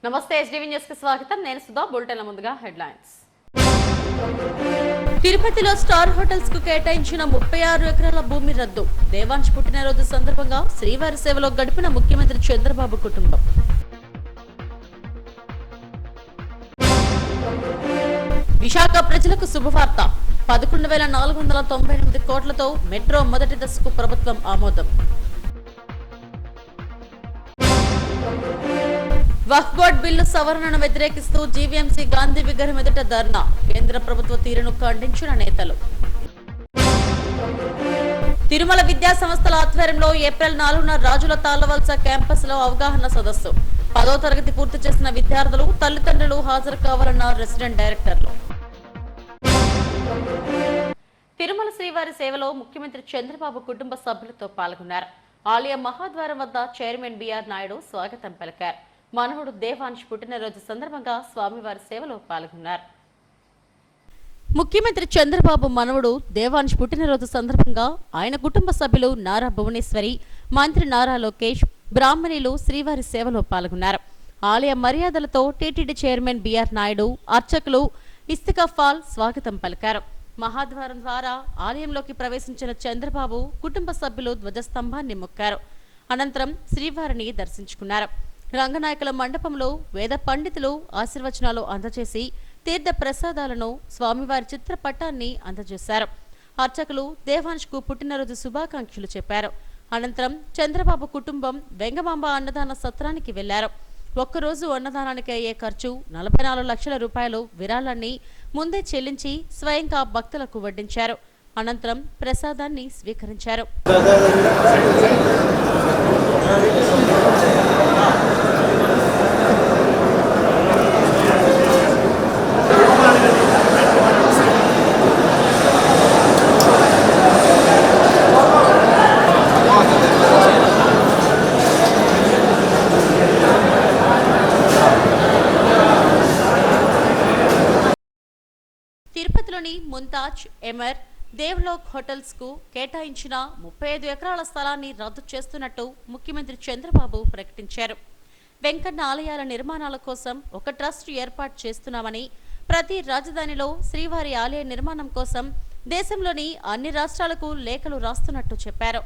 నమస్తే SDV news కి స్వాగతం. నేను సుధా. బులెటిన్ల ముందుగా హెడ్లైన్స్. తిరుపతిలో స్టార్ హోటల్స్ కు కేటాయించిన 36 ఎకరాల భూమి రద్దు. దేవాంశ్ పుట్టినరోజు సందర్భంగా శ్రీవారి సేవలో గడిపిన ముఖ్యమంత్రి చంద్రబాబు కుటుంబం. విశాఖ ప్రజలకు శుభవార్త. 11,498 కోట్లతో మెట్రో మొదటి దశకు ప్రభుత్వం ఆమోదం. వక్ఫ్ బోర్డు బిల్లు సవరణను వ్యతిరేకిస్తూ జీవీఎంసీ గాంధీ విగ్రహం ఎదుట ధర్నా. కేంద్ర ప్రభుత్వ తీరును ఖండించిన నేతలు. తిరుమల విద్యా సంస్థల ఆధ్వర్యంలో ఏప్రిల్ 4న రాజుల తాళ్లవలస క్యాంపస్ లో అవగాహన సదస్సు. 10వ తరగతి పూర్తి చేసిన విద్యార్థులు, తల్లిదండ్రులు హాజరు కావాలన్న రెసిడెంట్ డైరెక్టర్లు. తిరుమల శ్రీవారి సేవలో ముఖ్యమంత్రి చంద్రబాబు కుటుంబ సభ్యులతో పాల్గొన్నారు. ఆలయ మహాద్వారం వద్ద చైర్మన్ బిఆర్ నాయుడు స్వాగతం పలికారు. మనవడు దేవాంశ్ పుట్టినరోజు సందర్భంగా స్వామివారి సేవలో పాల్గొన్నారు. ముఖ్యమంత్రి చంద్రబాబు మనవడు దేవాంశ్ పుట్టినరోజు సందర్భంగా ఆయన కుటుంబ సభ్యులు నారా భువనేశ్వరి, మంత్రి నారా లోకేష్, బ్రాహ్మణులు శ్రీవారి సేవలో పాల్గొన్నారు. ఆలయ మర్యాదలతో టీటీడీ చైర్మన్ బిఆర్ నాయుడు, అర్చకులు ఇస్తికఫాల్ స్వాగతం పలికారు. మహాద్వారం ద్వారా ఆలయంలోకి ప్రవేశించిన చంద్రబాబు కుటుంబ సభ్యులు ధ్వజస్తంభాన్ని మొక్కారు. అనంతరం శ్రీవారిని దర్శించుకున్నారు. రంగనాయకుల మండపంలో వేద పండితులు ఆశీర్వచనాలు అందజేసి తీర్థ ప్రసాదాలను, స్వామివారి చిత్రపటాన్ని అందజేశారు. అర్చకులు దేవాంశ్ కు పుట్టినరోజు శుభాకాంక్షలు చెప్పారు. అనంతరం చంద్రబాబు కుటుంబం వెంగమాంబ అన్నదాన సత్రానికి వెళ్లారు. ఒక్కరోజు అన్నదానానికి అయ్యే ఖర్చు 44 లక్షల రూపాయలు విరాళాన్ని ముందే చెల్లించి స్వయంగా భక్తులకు వడ్డించారు. అనంతరం ప్రసాదాన్ని స్వీకరించారు. తిరుపతిలోని ముంతాజ్, ఎమర్, దేవ్లోక్ హోటల్స్ కు కేటాయించిన 35 ఎకరాల స్థలాన్ని రద్దు చేస్తున్నట్టు ముఖ్యమంత్రి చంద్రబాబు ప్రకటించారు. వెంకన్న ఆలయాల నిర్మాణాల కోసం ఒక ట్రస్ట్ ఏర్పాటు చేస్తున్నామని, ప్రతి రాజధానిలో శ్రీవారి ఆలయ నిర్మాణం కోసం దేశంలోని అన్ని రాష్ట్రాలకు లేఖలు రాస్తున్నట్టు చెప్పారు.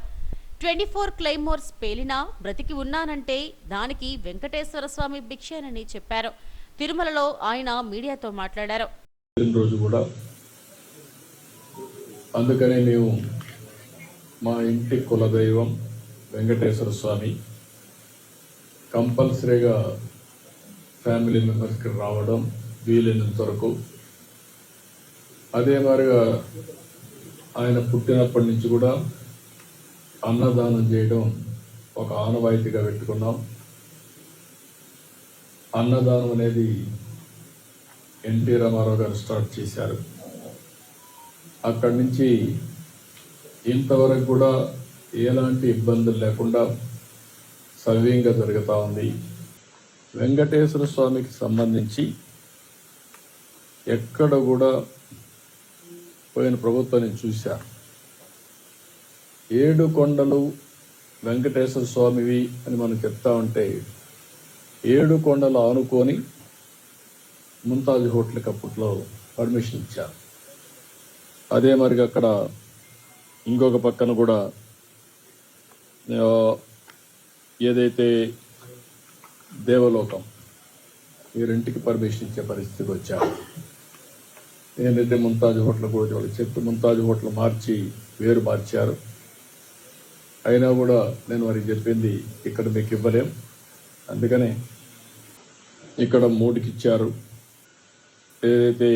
24 క్లైమోర్స్ పేలినా బ్రతికి ఉన్నానంటే దానికి వెంకటేశ్వర స్వామి భిక్షేనని చెప్పారు. తిరుమలలో ఆయన మీడియాతో మాట్లాడారు. రోజు కూడా అందుకనే మేము మా ఇంటి కులదైవం వెంకటేశ్వర స్వామి కంపల్సరీగా ఫ్యామిలీ మెంబర్స్కి రావడం వీలైనంత వరకు, అదే మాదిరిగా ఆయన పుట్టినప్పటి నుంచి కూడా అన్నదానం చేయడం ఒక ఆనవాయితీగా పెట్టుకున్నాం. అన్నదానం అనేది ఎన్టీ రామారావు గారు స్టార్ట్ చేశారు. అక్కడి నుంచి ఇంతవరకు కూడా ఎలాంటి ఇబ్బందులు లేకుండా సవ్యంగా జరుగుతూ ఉంది. వెంకటేశ్వర స్వామికి సంబంధించి ఎక్కడ కూడా పోయిన ప్రభుత్వాన్ని చూశారు. 7 కొండలు వెంకటేశ్వర స్వామివి అని మనం చెప్తా ఉంటే 7 కొండలు ఆనుకొని ముంతాజ్ హోటల్కి అప్పట్లో పర్మిషన్ ఇచ్చారు. అదే మరిగా అక్కడ ఇంకొక పక్కన కూడా ఏదైతే దేవలోకం ఈ రెంటికి పర్మిషన్ ఇచ్చే పరిస్థితికి వచ్చారు. ఏంటంటే ముంతాజ్ హోటల్ కూడా వాళ్ళు చెప్పి ముంతాజ్ హోటల్ వేరు మార్చారు. అయినా కూడా నేను వారికి చెప్పింది ఇక్కడ మీకు ఇవ్వలేం, అందుకనే ఇక్కడ 3కి ఇచ్చారు. ఏదైతే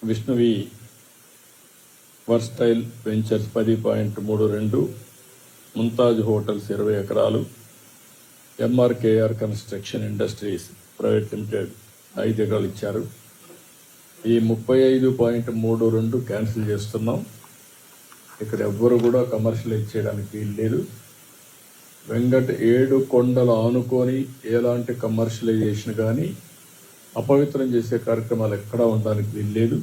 విష్ణువి వర్స్టైల్ వెంచర్స్ 10.32, ముంతాజ్ హోటల్స్ 20 ఎకరాలు, MRKR construction industries private limited 5 ఎకరాలు ఇచ్చారు. ఈ 35.32 క్యాన్సిల్ చేస్తున్నాం. ఇక్కడ ఎవ్వరు కూడా కమర్షియలైజ్ చేయడానికి వీలు లేదు. 7 కొండలు ఆనుకొని ఎలాంటి కమర్షియలైజేషన్ కానీ అపవిత్రం చేసే కార్యక్రమాలు ఎక్కడా ఉండడానికి వీల్లేదు.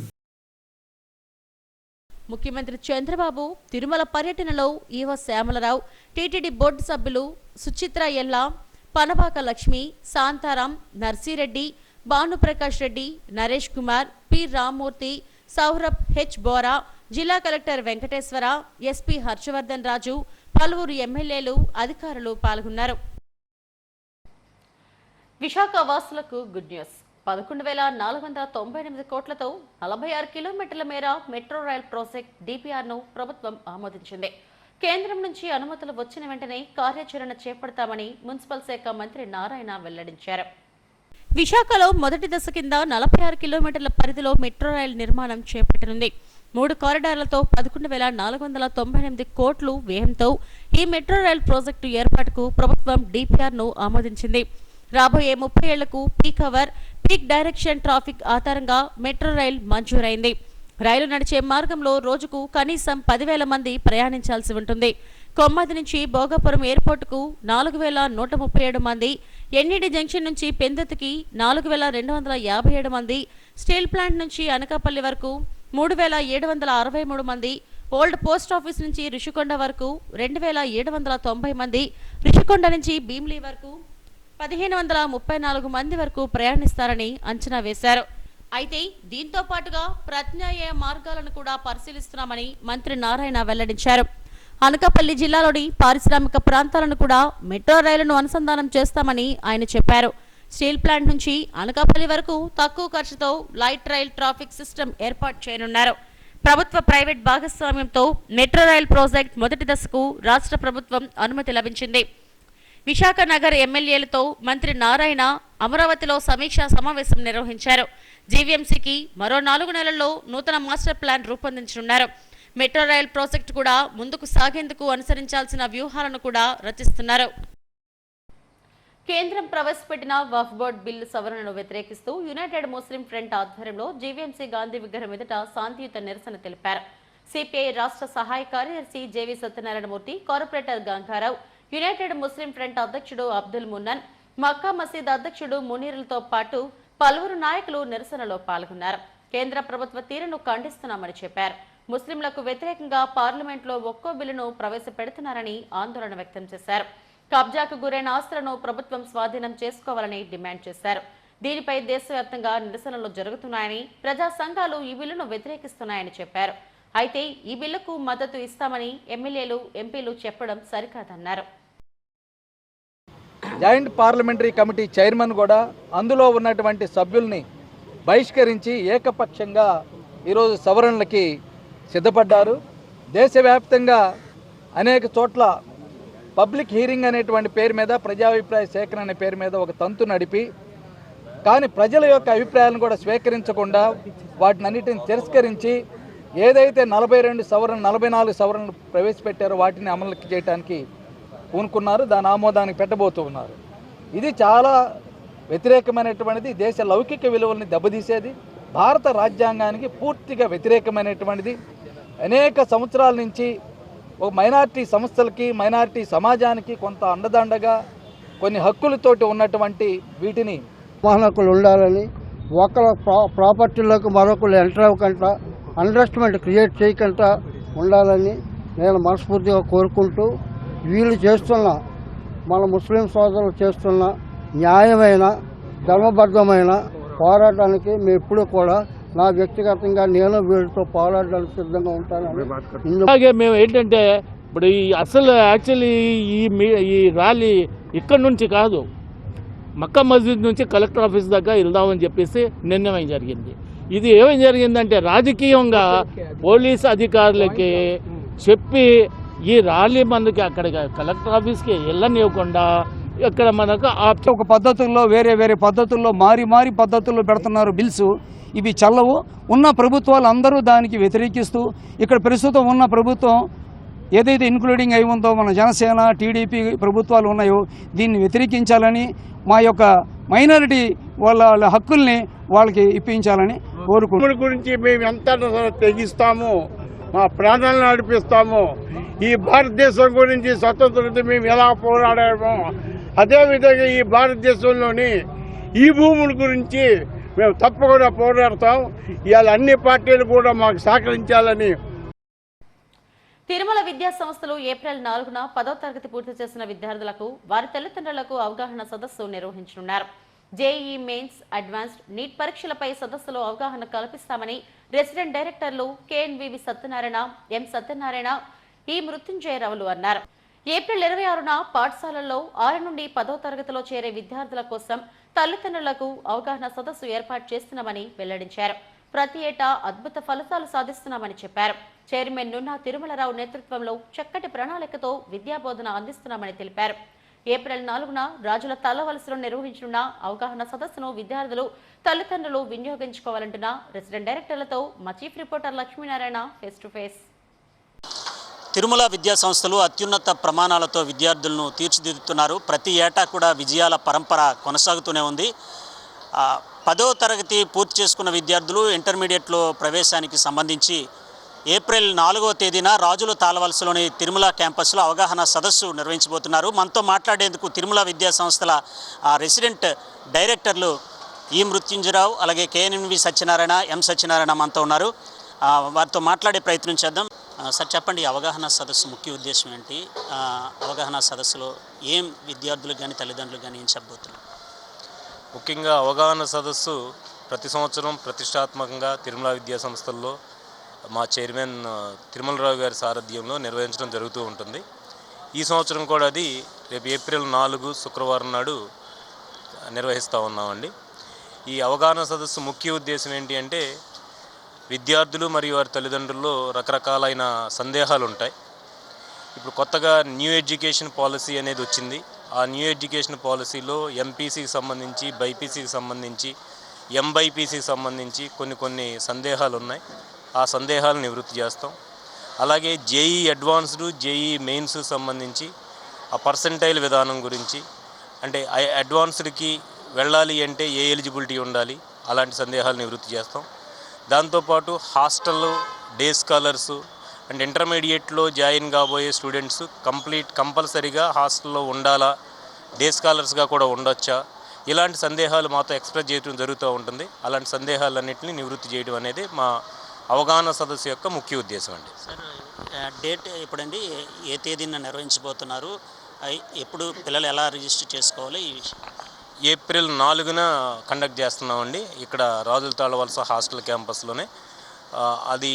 ముఖ్యమంత్రి చంద్రబాబు తిరుమల పర్యటనలో ఈవో శ్యామలరావు, టీటీడీ బోర్డు సభ్యులు సుచిత్ర ఎల్లా, పనబాక లక్ష్మి, శాంతారాం, నర్సిరెడ్డి, భానుప్రకాష్ రెడ్డి, నరేష్ కుమార్, పి రామ్మూర్తి, సౌరభ్ హెచ్ బోరా, జిల్లా కలెక్టర్ వెంకటేశ్వర, ఎస్పీ హర్షవర్ధన్ రాజు, పలువురు ఎమ్మెల్యేలు, అధికారులు పాల్గొన్నారు. విశాఖ వాసులకు గుడ్ న్యూస్. 11,498 కోట్లతో 46 కిలోమీటర్ల మేర మెట్రో రైల్ ప్రాజెక్ట్ డిపిఆర్ను ప్రభుత్వం ఆమోదించింది. కేంద్రం నుంచి అనుమతులు వచ్చిన వెంటనే కార్యాచరణ చేపడతామని మున్సిపల్ శాఖ మంత్రి నారాయణ వెల్లడించారు. విశాఖలో మొదటి దశ కింద 46 కిలోమీటర్ల పరిధిలో మెట్రో రైల్ నిర్మాణం చేపట్టనుంది. 3 కారిడార్లతో 11,498 కోట్లు వ్యయంతో ఈ మెట్రో రైల్ ప్రాజెక్టు ఏర్పాటుకు ప్రభుత్వం డిపిఆర్ను ఆమోదించింది. రాబోయే 30 ఏళ్లకు peak hour, peak direction traffic ఆధారంగా మెట్రో రైల్ మంజూరైంది. రైలు నడిచే మార్గంలో రోజుకు కనీసం 10,000 మంది ప్రయాణించాల్సి ఉంటుంది. కొమ్మది నుంచి భోగాపురం ఎయిర్పోర్టుకు 4,137 మంది, ఎన్ఈడి జంక్షన్ నుంచి పెందుతుకి 4,257 మంది, స్టీల్ ప్లాంట్ నుంచి అనకాపల్లి వరకు 3,763 మంది, ఓల్డ్ పోస్ట్ ఆఫీస్ నుంచి రిషికొండ వరకు 2,790 మంది, రిషికొండ నుంచి భీమ్లీ వరకు 1,534 మంది వరకు ప్రయాణిస్తారని అంచనా వేశారు. అయితే దీంతో పాటుగా ప్రత్యామ్నాయ మార్గాలను కూడా పరిశీలిస్తున్నామని మంత్రి నారాయణ వెల్లడించారు. అనకాపల్లి జిల్లాలోని పారిశ్రామిక ప్రాంతాలను కూడా మెట్రో రైలును అనుసంధానం చేస్తామని ఆయన చెప్పారు. స్టీల్ ప్లాంట్ నుంచి అనకాపల్లి వరకు తక్కువ ఖర్చుతో లైట్ రైల్ ట్రాఫిక్ సిస్టమ్ ఏర్పాటు చేయనున్నారు. ప్రభుత్వ ప్రైవేట్ భాగస్వామ్యంతో మెట్రో రైల్ ప్రాజెక్ట్ మొదటి దశకు రాష్ట్ర ప్రభుత్వం అనుమతి లభించింది. విశాఖ నగర్ ఎమ్మెల్యేలతో మంత్రి నారాయణ అమరావతిలో సమీక్షా సమావేశం నిర్వహించారు. జీవీఎంసీకి మరో 4 నెలల్లో నూతన మాస్టర్ ప్లాన్ రూపొందించనున్నారు. మెట్రో రైల్ ప్రాజెక్టు కూడా ముందుకు సాగేందుకు అనుసరించాల్సిన వ్యూహాలను కూడా రచిస్తున్నారు. కేంద్రం ప్రవేశపెట్టిన వక్ఫ్ బోర్డు బిల్లు సవరణను వ్యతిరేకిస్తూ యునైటెడ్ ముస్లిం ఫ్రంట్ ఆధ్వర్యంలో జీవీఎంసీ గాంధీ విగ్రహం ఎదుట శాంతియుత నిరసన తెలిపారు. సిపిఐ రాష్ట్ర సహాయ కార్యదర్శి JV Satyanarayanamurthy, corporator Gangarao, United Muslim Front అధ్యక్షుడు అబ్దుల్ మున్నన్, మక్కా మసీద్ అధ్యక్షుడు మునీర్లతో పాటు పలువురు నాయకులు నిరసనలో పాల్గొన్నారు. కేంద్ర ప్రభుత్వ తీరును ఖండిస్తున్నామని చెప్పారు. ముస్లింలకు వ్యతిరేకంగా పార్లమెంట్లో ఒక్కో బిల్లును ప్రవేశపెడుతున్నారని ఆందోళన వ్యక్తం చేశారు. కబ్జాకు గురైన ఆస్తులను ప్రభుత్వం స్వాధీనం చేసుకోవాలని డిమాండ్ చేశారు. దీనిపై దేశవ్యాప్తంగా నిరసనలు జరుగుతున్నాయని, ప్రజా సంఘాలు ఈ బిల్లును వ్యతిరేకిస్తున్నాయని చెప్పారు. అయితే ఈ బిల్లుకు మద్దతు ఇస్తామని ఎమ్మెల్యేలు, ఎంపీలు చెప్పడం సరికాదన్నారు. జాయింట్ పార్లమెంటరీ కమిటీ చైర్మన్ కూడా అందులో ఉన్నటువంటి సభ్యుల్ని బహిష్కరించి ఏకపక్షంగా ఈరోజు సవరణలకి సిద్ధపడ్డారు. దేశవ్యాప్తంగా అనేక చోట్ల పబ్లిక్ హీరింగ్ అనేటువంటి పేరు మీద, ప్రజాభిప్రాయ సేకరణ అనే పేరు మీద ఒక తంతు నడిపి, కానీ ప్రజల యొక్క అభిప్రాయాలను కూడా స్వీకరించకుండా వాటిని అన్నిటిని తిరస్కరించి ఏదైతే 44 సవరణలు ప్రవేశపెట్టారో వాటిని అమలు చేయడానికి పూనుకున్నారు. దాని ఆమోదానికి పెట్టబోతున్నారు. ఇది చాలా వ్యతిరేకమైనటువంటిది, దేశ లౌకిక విలువల్ని దెబ్బతీసేది, భారత రాజ్యాంగానికి పూర్తిగా వ్యతిరేకమైనటువంటిది. అనేక సంవత్సరాల నుంచి ఒక మైనారిటీ సంస్థలకి, మైనారిటీ సమాజానికి కొంత అండదండగా కొన్ని హక్కులతోటి ఉన్నటువంటి వీటిని హక్కులు ఉండాలని, ఒకళ్ళ ప్రాపర్టీలోకి మరొకరు ఎంటర్ అవ్వకుండా, అండర్స్టాండ్ క్రియేట్ చేయకుండా ఉండాలని నేను మనస్ఫూర్తిగా కోరుకుంటూ, వీళ్ళు చేస్తున్న, మన ముస్లిం సోదరులు చేస్తున్న న్యాయమైన, ధర్మబద్ధమైన పోరాటానికి మేము ఎప్పుడూ కూడా, నా వ్యక్తిగతంగా నేను వీళ్ళతో పోరాడడానికి సిద్ధంగా ఉంటానని. అలాగే మేము ఏంటంటే ఇప్పుడు యాక్చువల్లీ ఈ ర్యాలీ ఇక్కడ నుంచి కాదు, మక్కా మస్జిద్ నుంచి కలెక్టర్ ఆఫీస్ దాకా వెళ్దామని చెప్పేసి నిర్ణయం జరిగింది. ఇది ఏమేం జరిగిందంటే రాజకీయంగా పోలీస్ అధికారులకి చెప్పి ఈ ర్యాలీ మనకి అక్కడ కలెక్టర్ ఆఫీస్కి వెళ్ళనివ్వకుండా ఇక్కడ మనకు ఒక పద్ధతుల్లో వేరే పద్ధతుల్లో మారి పద్ధతుల్లో పెడుతున్నారు బిల్స్. ఇవి చల్లవు. ఉన్న ప్రభుత్వాలు అందరూ దానికి వ్యతిరేకిస్తూ, ఇక్కడ ప్రస్తుతం ఉన్న ప్రభుత్వం ఏదైతే ఇన్క్లూడింగ్ అయి ఉందో మన జనసేన, టీడీపీ ప్రభుత్వాలు ఉన్నాయో దీన్ని వ్యతిరేకించాలని, మా యొక్క మైనారిటీ వాళ్ళ హక్కుల్ని వాళ్ళకి ఇప్పించాలని కోరుకుంటున్నాం. గురించి మేము ఎంత తెగిస్తాము, మా ప్రాణాలను నడిపిస్తాము. ఈ భారతదేశం గురించి స్వతంత్రత మేము ఎలా పోరాడామో అదేవిధంగా ఈ భారతదేశంలోని ఈ భూముల గురించి మేము తప్పకుండా పోరాడతాం. ఇవాళ అన్ని పార్టీలు కూడా మాకు సహకరించాలని. తిరుమల విద్యా సంస్థలు ఏప్రిల్ 4న 10వ తరగతి పూర్తి చేసిన విద్యార్థులకు వారి తల్లిదండ్రులకు అవగాహన సదస్సు నిర్వహించనున్నారు. జేఈఈ మెయిన్స్, అడ్వాన్స్డ్, నీట్ పరీక్షలపై సదస్సులో అవగాహన కల్పిస్తామని రెసిడెంట్ డైరెక్టర్లు కేఎన్వివి సత్యనారాయణ, ఎం సత్యనారాయణ, ఈ మృత్యుంజయరావులు అన్నారు. ఏప్రిల్ 26న పాఠశాలల్లో 6 నుండి 10వ తరగతిలో చేరే విద్యార్థుల కోసం తల్లిదండ్రులకు అవగాహన సదస్సు ఏర్పాటు చేస్తున్నామని వెల్లడించారు. ప్రతి ఏటా అద్భుత ఫలితాలు సాధిస్తున్నామని చెప్పారు. చైర్మన్ నున్నా తిరుమలరావు నేతృత్వంలో చక్కటి ప్రణాళికతో విద్యాబోధన అందిస్తున్నామని తెలిపారు. ఏప్రిల్ 4న రాజుల తలవలసలో నిర్వహించనున్న అవగాహన సదస్సును విద్యార్థులు, తల్లిదండ్రులు వినియోగించుకోవాలంటున్న రెసిడెంట్ డైరెక్టర్లతో మా chief reporter Lakshminarayana face to face. Tirumala విద్యా సంస్థలు అత్యున్నత ప్రమాణాలతో విద్యార్థులను తీర్చిదిద్దుతున్నారు. ప్రతి ఏటా కూడా విజయాల పరంపర కొనసాగుతూనే ఉంది. 10వ తరగతి పూర్తి చేసుకున్న విద్యార్థులు ఇంటర్మీడియట్లో ప్రవేశానికి సంబంధించి ఏప్రిల్ 4వ తేదీన రాజుల తాళవలసలోని తిరుమల క్యాంపస్లో అవగాహన సదస్సు నిర్వహించబోతున్నారు. మనతో మాట్లాడేందుకు తిరుమల విద్యా సంస్థల రెసిడెంట్ డైరెక్టర్లు ఈ మృత్యుంజయరావు, అలాగే కేఎన్వి సత్యనారాయణ, ఎం సత్యనారాయణ మనతో ఉన్నారు. వారితో మాట్లాడే ప్రయత్నం చేద్దాం. సార్ చెప్పండి, అవగాహన సదస్సు ముఖ్య ఉద్దేశం ఏంటి? అవగాహన సదస్సులో ఏం విద్యార్థులకు కానీ తల్లిదండ్రులకు కానీ ఏం చెప్పబోతున్నారు? ముఖ్యంగా అవగాహన సదస్సు ప్రతి సంవత్సరం ప్రతిష్టాత్మకంగా తిరుమల విద్యా సంస్థల్లో మా చైర్మన్ తిరుమలరావు గారి సారథ్యంలో నిర్వహించడం జరుగుతూ ఉంటుంది. ఈ సంవత్సరం కూడా అది రేపు ఏప్రిల్ 4 శుక్రవారం నాడు నిర్వహిస్తూ ఉన్నామండి. ఈ అవగాహన సదస్సు ముఖ్య ఉద్దేశం ఏంటి అంటే, విద్యార్థులు మరియు వారి తల్లిదండ్రుల్లో రకరకాలైన సందేహాలు ఉంటాయి. ఇప్పుడు కొత్తగా న్యూ ఎడ్యుకేషన్ పాలసీ అనేది వచ్చింది. ఆ న్యూ ఎడ్యుకేషన్ పాలసీలో ఎంపీసీకి సంబంధించి, బైపీసీకి సంబంధించి, ఎంబైపీసీకి సంబంధించి కొన్ని సందేహాలు ఉన్నాయి. ఆ సందేహాలను నివృత్తి చేస్తాం. అలాగే జేఈ అడ్వాన్స్డ్, జేఈ మెయిన్స్ సంబంధించి ఆ పర్సెంటైల్ విధానం గురించి, అంటే అడ్వాన్స్డ్కి వెళ్ళాలి అంటే ఏ ఎలిజిబిలిటీ ఉండాలి, అలాంటి సందేహాలు నివృత్తి చేస్తాం. దాంతోపాటు హాస్టల్, డే స్కాలర్సు అండ్ ఇంటర్మీడియట్లో జాయిన్ కాబోయే స్టూడెంట్స్ కంపల్సరీగా హాస్టల్లో ఉండాలా, డే స్కాలర్స్గా కూడా ఉండొచ్చా, ఇలాంటి సందేహాలు మాతో ఎక్స్ప్రెస్ చేయడం జరుగుతూ ఉంటుంది. అలాంటి సందేహాలన్నింటినీ నివృత్తి చేయడం అనేది మా అవగాహన సదస్సు యొక్క ముఖ్య ఉద్దేశం అండి. సార్, డేట్ ఎప్పుడండి, ఏ తేదీన నిర్వహించబోతున్నారు, ఎప్పుడు పిల్లలు ఎలా రిజిస్టర్ చేసుకోవాలి ఈ విషయం? ఏప్రిల్ 4న కండక్ట్ చేస్తున్నామండి. ఇక్కడ రాజుల తాళవలస హాస్టల్ క్యాంపస్లోనే. అది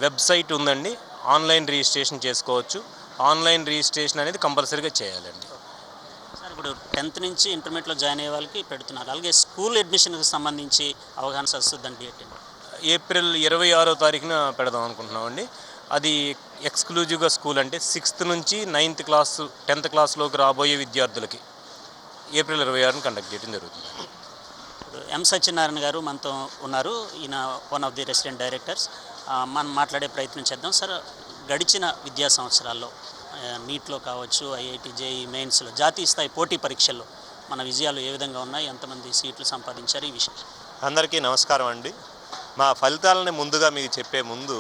వెబ్సైట్ ఉందండి, ఆన్లైన్ రిజిస్ట్రేషన్ చేసుకోవచ్చు. ఆన్లైన్ రిజిస్ట్రేషన్ అనేది కంపల్సరీగా చేయాలండి. సార్, ఇప్పుడు 10th నుంచి ఇంటర్మీడియట్లో జాయిన్ అయ్యే వాళ్ళకి పెడుతున్నారు. అలాగే స్కూల్ అడ్మిషన్కి సంబంధించి అవగాహన సదస్సు దాని డేట్ ఏప్రిల్ 26వ తారీఖున పెడదాం అనుకుంటున్నామండి. అది ఎక్స్క్లూజివ్గా స్కూల్, అంటే 6th నుంచి 9th క్లాస్ 10th క్లాస్లోకి రాబోయే విద్యార్థులకి ఏప్రిల్ 26న కండక్ట్ చేయడం జరుగుతుంది. ఎం సత్యనారాయణ గారు మనతో ఉన్నారు. ఈయన one of the resident directors. మనం మాట్లాడే ప్రయత్నం చేద్దాం. సార్, గడిచిన విద్యా సంవత్సరాల్లో నీట్లో కావచ్చు, ఐఐటి, జేఈ మెయిన్స్లో, జాతీయ స్థాయి పోటీ పరీక్షల్లో మన విజయాలు ఏ విధంగా ఉన్నాయి, ఎంతమంది సీట్లు సంపాదించారు, ఈ విషయం? అందరికీ నమస్కారం అండి. మా ఫలితాలని ముందుగా మీకు చెప్పే ముందు,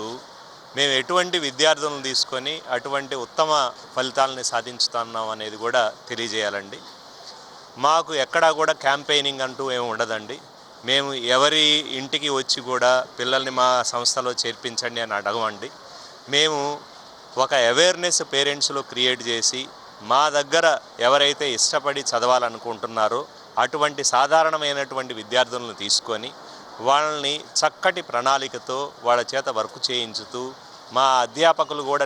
మేము ఎటువంటి విద్యార్థులను తీసుకొని అటువంటి ఉత్తమ ఫలితాలని సాధించుతున్నాం అనేది కూడా తెలియజేయాలండి. మాకు ఎక్కడా కూడా క్యాంపెయినింగ్ అంటూ ఏమి ఉండదండి. మేము ఎవరి ఇంటికి వచ్చి కూడా పిల్లల్ని మా సంస్థలో చేర్పించండి అని అడగమండి. మేము ఒక అవేర్నెస్ పేరెంట్స్లో క్రియేట్ చేసి, మా దగ్గర ఎవరైతే ఇష్టపడి చదవాలనుకుంటున్నారో అటువంటి సాధారణమైనటువంటి విద్యార్థులను తీసుకొని వాళ్ళని చక్కటి ప్రణాళికతో వాళ్ళ చేత వర్క్ చేయించుతూ, మా అధ్యాపకులు కూడా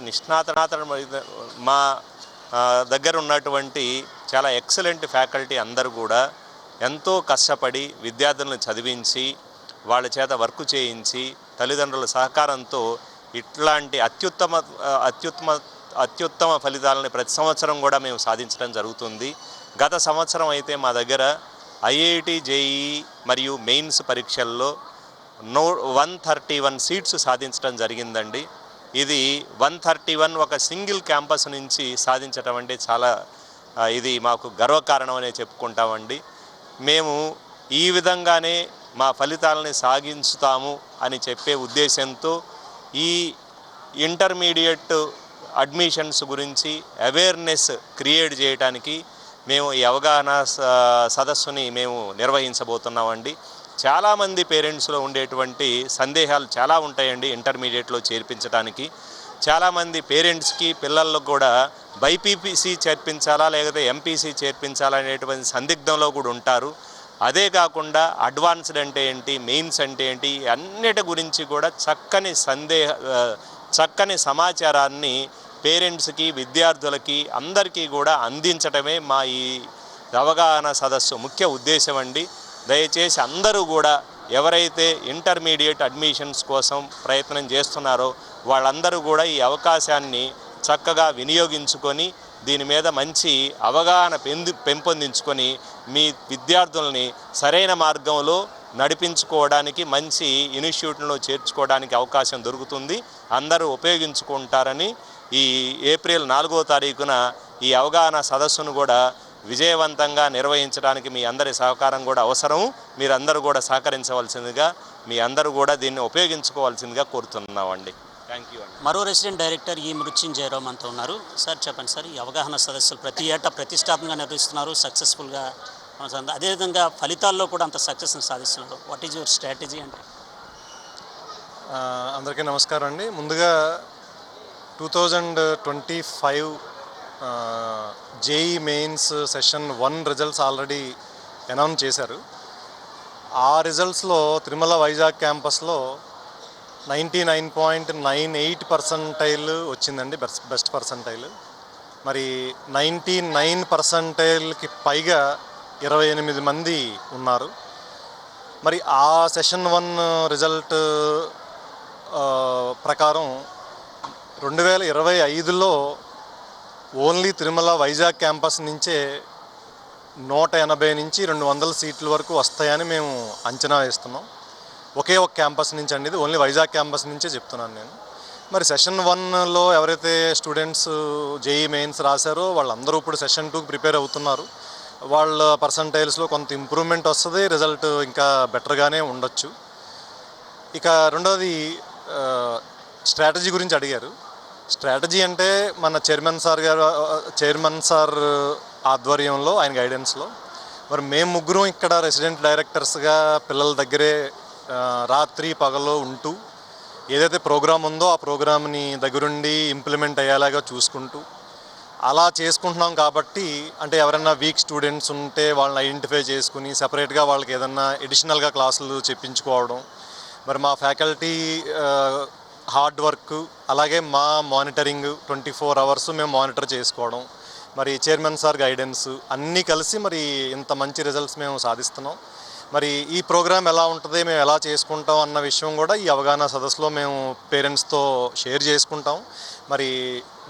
మా దగ్గర ఉన్నటువంటి చాలా ఎక్సలెంట్ ఫ్యాకల్టీ అందరూ కూడా ఎంతో కష్టపడి విద్యార్థులను చదివించి వాళ్ళ చేత వర్క్ చేయించి తల్లిదండ్రుల సహకారంతో ఇట్లాంటి అత్యుత్తమ ఫలితాలని ప్రతి సంవత్సరం కూడా మేము సాధించడం జరుగుతుంది. గత సంవత్సరం అయితే మా దగ్గర ఐఐటి, జేఈ మరియు మెయిన్స్ పరీక్షల్లో 131 సీట్స్ సాధించడం జరిగిందండి. ఇది 131 ఒక సింగిల్ క్యాంపస్ నుంచి సాధించడం అంటే చాలా ఇది మాకు గర్వకారణం అనే చెప్పుకుంటామండి. మేము ఈ విధంగానే మా ఫలితాలని సాగించుతాము అని చెప్పే ఉద్దేశంతో ఈ ఇంటర్మీడియట్ అడ్మిషన్స్ గురించి అవేర్నెస్ క్రియేట్ చేయడానికి మేము ఈ అవగాహన సదస్సుని మేము నిర్వహించబోతున్నామండి. చాలామంది పేరెంట్స్లో ఉండేటువంటి సందేహాలు చాలా ఉంటాయండి ఇంటర్మీడియట్లో చేర్పించడానికి. చాలామంది పేరెంట్స్కి పిల్లలకు కూడా బైపీసీ చేర్పించాలా లేకపోతే ఎంపీసీ చేర్పించాలా అనేటువంటి సందిగ్ధంలో కూడా ఉంటారు. అదే కాకుండా అడ్వాన్స్డ్ అంటే ఏంటి, మెయిన్స్ అంటే ఏంటి, అన్నిటి గురించి కూడా చక్కని సమాచారాన్ని పేరెంట్స్కి, విద్యార్థులకి అందరికీ కూడా అందించడమే మా ఈ అవగాహన సదస్సు ముఖ్య ఉద్దేశం అండి. దయచేసి అందరూ కూడా ఎవరైతే ఇంటర్మీడియట్ అడ్మిషన్స్ కోసం ప్రయత్నం చేస్తున్నారో వాళ్ళందరూ కూడా ఈ అవకాశాన్ని చక్కగా వినియోగించుకొని దీని మీద మంచి అవగాహన పెంపొందించుకొని మీ విద్యార్థుల్ని సరైన మార్గంలో నడిపించుకోవడానికి, మంచి ఇన్స్టిట్యూట్లో చేర్చుకోవడానికి అవకాశం దొరుకుతుంది. అందరూ ఉపయోగించుకుంటారని ఈ ఏప్రిల్ 4వ తారీఖున ఈ అవగాహన సదస్సును కూడా విజయవంతంగా నిర్వహించడానికి మీ అందరి సహకారం కూడా అవసరం. మీరందరూ కూడా సహకరించవలసిందిగా, మీ అందరూ కూడా దీన్ని ఉపయోగించుకోవాల్సిందిగా కోరుతున్నామండి. థ్యాంక్ యూ అండి. మరో రెసిడెంట్ డైరెక్టర్ ఈ మృత్యుంజయరావు మనతో ఉన్నారు. సార్ చెప్పండి సార్, ఈ అవగాహన సదస్సులు ప్రతి ఏటా ప్రతిష్టాత్మకంగా నిర్వహిస్తున్నారు, సక్సెస్ఫుల్గా. అదేవిధంగా ఫలితాల్లో కూడా అంత సక్సెస్ని సాధిస్తున్నారు. వాట్ ఈజ్ యువర్ స్ట్రాటజీ అంటే? అందరికీ నమస్కారం అండి. ముందుగా 2025 JEE mains session 1 results already announce చేశారు. ఆ రిజల్ట్స్లో తిరుమల వైజాగ్ క్యాంపస్లో 99.98% వచ్చిందండి, బెస్ట్ పర్సంటైల్. మరి 99%కి పైగా 28 మంది ఉన్నారు. మరి ఆ సెషన్ 1 రిజల్ట్ ప్రకారం 2025లో ఓన్లీ తిరుమల వైజాగ్ క్యాంపస్ నుంచే 180 నుంచి 200 సీట్ల వరకు వస్తాయని మేము అంచనా వేస్తున్నాం. ఒకే ఒక క్యాంపస్ నుంచి అండి, ఇది ఓన్లీ వైజాగ్ క్యాంపస్ నుంచే చెప్తున్నాను నేను. మరి సెషన్ 1లో ఎవరైతే స్టూడెంట్స్ జేఈ మెయిన్స్ రాశారో వాళ్ళందరూ ఇప్పుడు సెషన్ 2కి ప్రిపేర్ అవుతున్నారు. వాళ్ళ పర్సంటైల్స్లో కొంత ఇంప్రూవ్మెంట్ వస్తుంది, రిజల్ట్ ఇంకా బెటర్గానే ఉండొచ్చు. ఇక రెండోది స్ట్రాటజీ గురించి అడిగారు. స్ట్రాటజీ అంటే మన చైర్మన్ సార్ ఆధ్వర్యంలో, ఆయన గైడెన్స్లో మరి మేము ముగ్గురం ఇక్కడ రెసిడెంట్ డైరెక్టర్స్గా పిల్లల దగ్గరే రాత్రి పగలు ఉంటూ ఏదైతే ప్రోగ్రామ్ ఉందో ఆ ప్రోగ్రామ్ని దగ్గరుండి ఇంప్లిమెంట్ అయ్యేలాగా చూసుకుంటూ అలా చేసుకుంటున్నాం. కాబట్టి అంటే ఎవరైనా వీక్ స్టూడెంట్స్ ఉంటే వాళ్ళని ఐడెంటిఫై చేసుకుని సెపరేట్గా వాళ్ళకి ఏదన్నా ఎడిషనల్గా క్లాసులు చెప్పించుకోవడం, మరి మా ఫ్యాకల్టీ హార్డ్ వర్క్, అలాగే మా మానిటరింగ్ 24 అవర్స్ మేము మానిటర్ చేసుకోవడం, మరి చైర్మన్ సార్ గైడెన్స్ అన్నీ కలిసి మరి ఇంత మంచి రిజల్ట్స్ మేము సాధిస్తున్నాం. మరి ఈ ప్రోగ్రామ్ ఎలా ఉంటుంది, మేము ఎలా చేసుకుంటాం అన్న విషయం కూడా ఈ అవగాహన సదస్సులో మేము పేరెంట్స్తో షేర్ చేసుకుంటాం. మరి